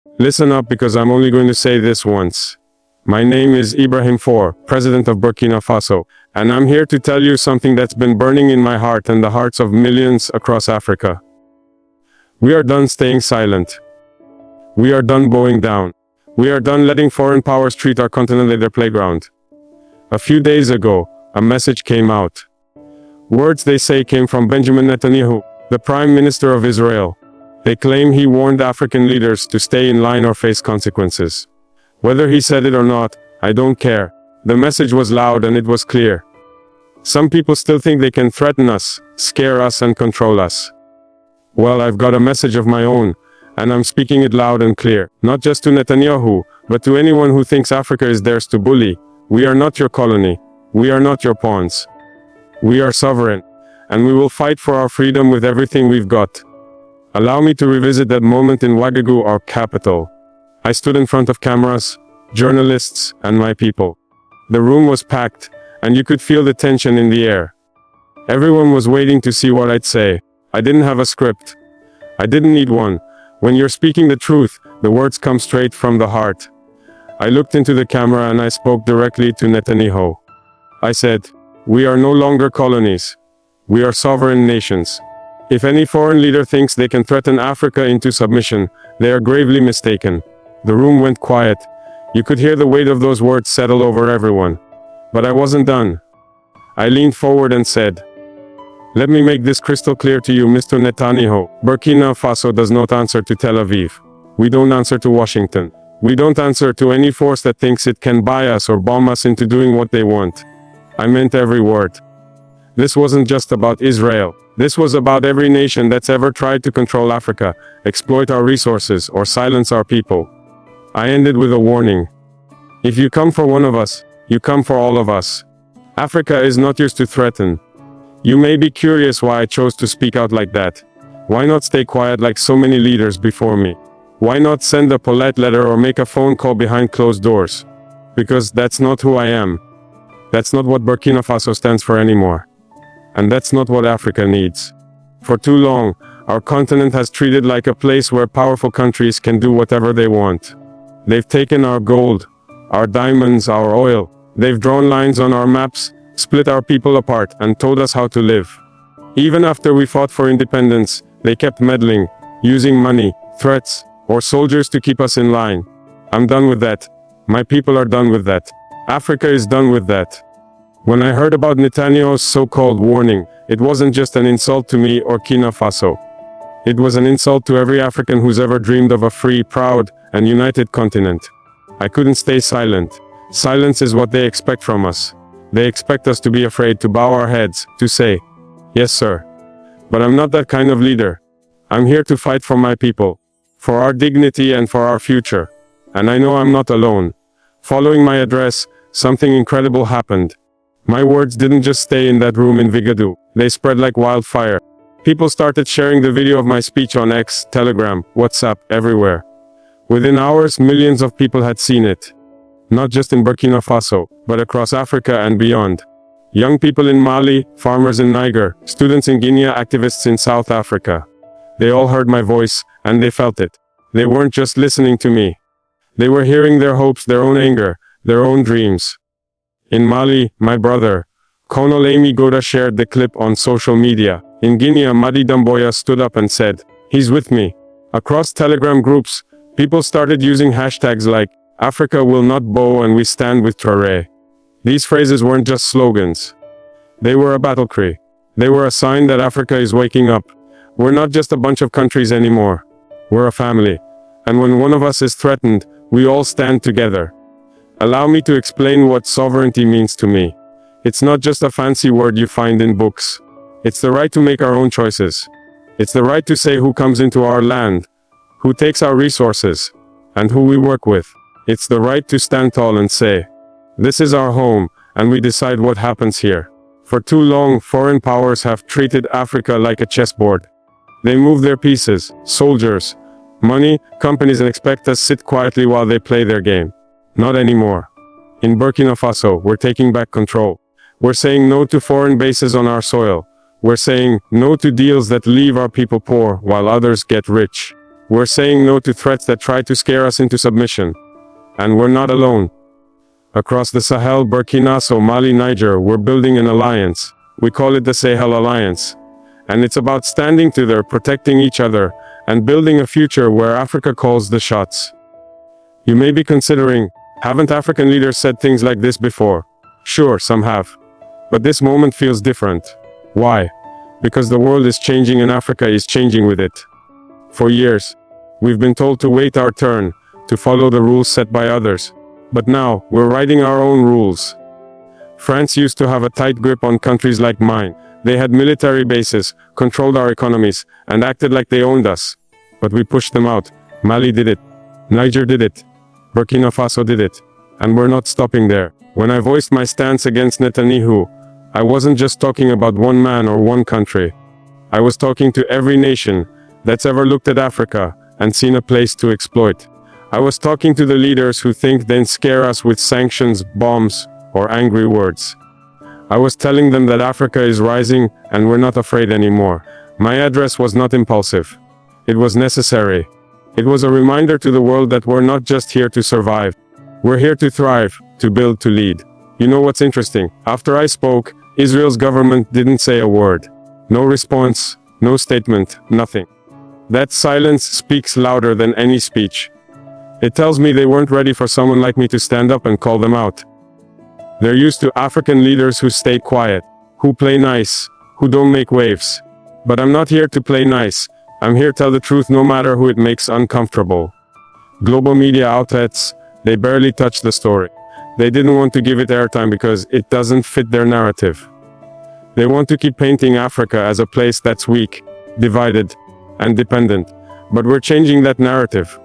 Listen up, because I'm only going to say this once. My name is Ibrahim Traoré, President of Burkina Faso, and I'm here to tell you something that's been burning in my heart and the hearts of millions across Africa. We are done staying silent. We are done bowing down. We are done letting foreign powers treat our continent like their playground. A few days ago, a message came out. Words, they say, came from Benjamin Netanyahu, the Prime Minister of Israel. They claim he warned African leaders to stay in line or face consequences. Whether he said it or not, I don't care. The message was loud and it was clear. Some people still think they can threaten us, scare us and control us. Well, I've got a message of my own, and I'm speaking it loud and clear, not just to Netanyahu, but to anyone who thinks Africa is theirs to bully. We are not your colony. We are not your pawns. We are sovereign, and we will fight for our freedom with everything we've got. Allow me to revisit that moment in Ouagadougou, our capital. I stood in front of cameras, journalists, and my people. The room was packed, and you could feel the tension in the air. Everyone was waiting to see what I'd say. I didn't have a script. I didn't need one. When you're speaking the truth, the words come straight from the heart. I looked into the camera and I spoke directly to Netanyahu. I said, we are no longer colonies. We are sovereign nations. If any foreign leader thinks they can threaten Africa into submission, they are gravely mistaken. The room went quiet. You could hear the weight of those words settle over everyone. But I wasn't done. I leaned forward and said, let me make this crystal clear to you, Mr. Netanyahu. Burkina Faso does not answer to Tel Aviv. We don't answer to Washington. We don't answer to any force that thinks it can buy us or bomb us into doing what they want. I meant every word. This wasn't just about Israel. This was about every nation that's ever tried to control Africa, exploit our resources, or silence our people. I ended with a warning. If you come for one of us, you come for all of us. Africa is not yours to threaten. You may be curious why I chose to speak out like that. Why not stay quiet like so many leaders before me? Why not send a polite letter or make a phone call behind closed doors? Because that's not who I am. That's not what Burkina Faso stands for anymore. And that's not what Africa needs. For too long, our continent has treated like a place where powerful countries can do whatever they want. They've taken our gold, our diamonds, our oil. They've drawn lines on our maps, split our people apart, and told us how to live. Even after we fought for independence, they kept meddling, using money, threats, or soldiers to keep us in line. I'm done with that. My people are done with that. Africa is done with that. When I heard about Netanyahu's so-called warning, it wasn't just an insult to me or Burkina Faso. It was an insult to every African who's ever dreamed of a free, proud, and united continent. I couldn't stay silent. Silence is what they expect from us. They expect us to be afraid, to bow our heads, to say, yes sir. But I'm not that kind of leader. I'm here to fight for my people, for our dignity and for our future. And I know I'm not alone. Following my address, something incredible happened. My words didn't just stay in that room in Ouagadougou. They spread like wildfire. People started sharing the video of my speech on X, Telegram, WhatsApp, everywhere. Within hours, millions of people had seen it. Not just in Burkina Faso, but across Africa and beyond. Young people in Mali, farmers in Niger, students in Guinea, activists in South Africa. They all heard my voice, and they felt it. They weren't just listening to me. They were hearing their hopes, their own anger, their own dreams. In Mali, my brother, Colonel Amy Goda, shared the clip on social media. In Guinea, Madi Damboya stood up and said, he's with me. Across Telegram groups, people started using hashtags like, Africa will not bow and we stand with Traore. These phrases weren't just slogans. They were a battle cry. They were a sign that Africa is waking up. We're not just a bunch of countries anymore. We're a family. And when one of us is threatened, we all stand together. Allow me to explain what sovereignty means to me. It's not just a fancy word you find in books. It's the right to make our own choices. It's the right to say who comes into our land, who takes our resources, and who we work with. It's the right to stand tall and say, this is our home, and we decide what happens here. For too long, foreign powers have treated Africa like a chessboard. They move their pieces, soldiers, money, companies, and expect us to sit quietly while they play their game. Not anymore. In Burkina Faso, we're taking back control. We're saying no to foreign bases on our soil. We're saying no to deals that leave our people poor while others get rich. We're saying no to threats that try to scare us into submission. And we're not alone. Across the Sahel, Burkina Faso, Mali, Niger, we're building an alliance. We call it the Sahel Alliance. And it's about standing together, protecting each other, and building a future where Africa calls the shots. You may be considering, haven't African leaders said things like this before? Sure, some have. But this moment feels different. Why? Because the world is changing and Africa is changing with it. For years, we've been told to wait our turn, to follow the rules set by others. But now, we're writing our own rules. France used to have a tight grip on countries like mine. They had military bases, controlled our economies, and acted like they owned us. But we pushed them out. Mali did it. Niger did it. Burkina Faso did it. And we're not stopping there. When I voiced my stance against Netanyahu, I wasn't just talking about one man or one country. I was talking to every nation that's ever looked at Africa and seen a place to exploit. I was talking to the leaders who think they'll scare us with sanctions, bombs, or angry words. I was telling them that Africa is rising and we're not afraid anymore. My address was not impulsive. It was necessary. It was a reminder to the world that we're not just here to survive. We're here to thrive, to build, to lead. You know what's interesting? After I spoke, Israel's government didn't say a word. No response, no statement, nothing. That silence speaks louder than any speech. It tells me they weren't ready for someone like me to stand up and call them out. They're used to African leaders who stay quiet, who play nice, who don't make waves. But I'm not here to play nice. I'm here to tell the truth no matter who it makes uncomfortable. Global media outlets, they barely touch the story. They didn't want to give it airtime because it doesn't fit their narrative. They want to keep painting Africa as a place that's weak, divided, and dependent. But we're changing that narrative.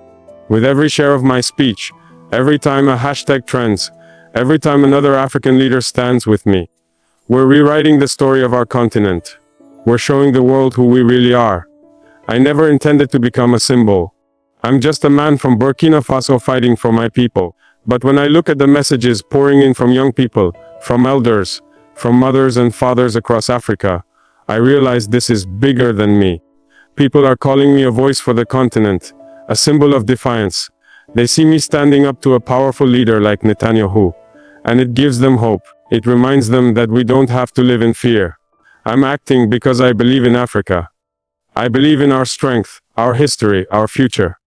With every share of my speech, every time a hashtag trends, every time another African leader stands with me, we're rewriting the story of our continent. We're showing the world who we really are. I never intended to become a symbol. I'm just a man from Burkina Faso fighting for my people. But when I look at the messages pouring in from young people, from elders, from mothers and fathers across Africa, I realize this is bigger than me. People are calling me a voice for the continent, a symbol of defiance. They see me standing up to a powerful leader like Netanyahu. And it gives them hope. It reminds them that we don't have to live in fear. I'm acting because I believe in Africa. I believe in our strength, our history, our future.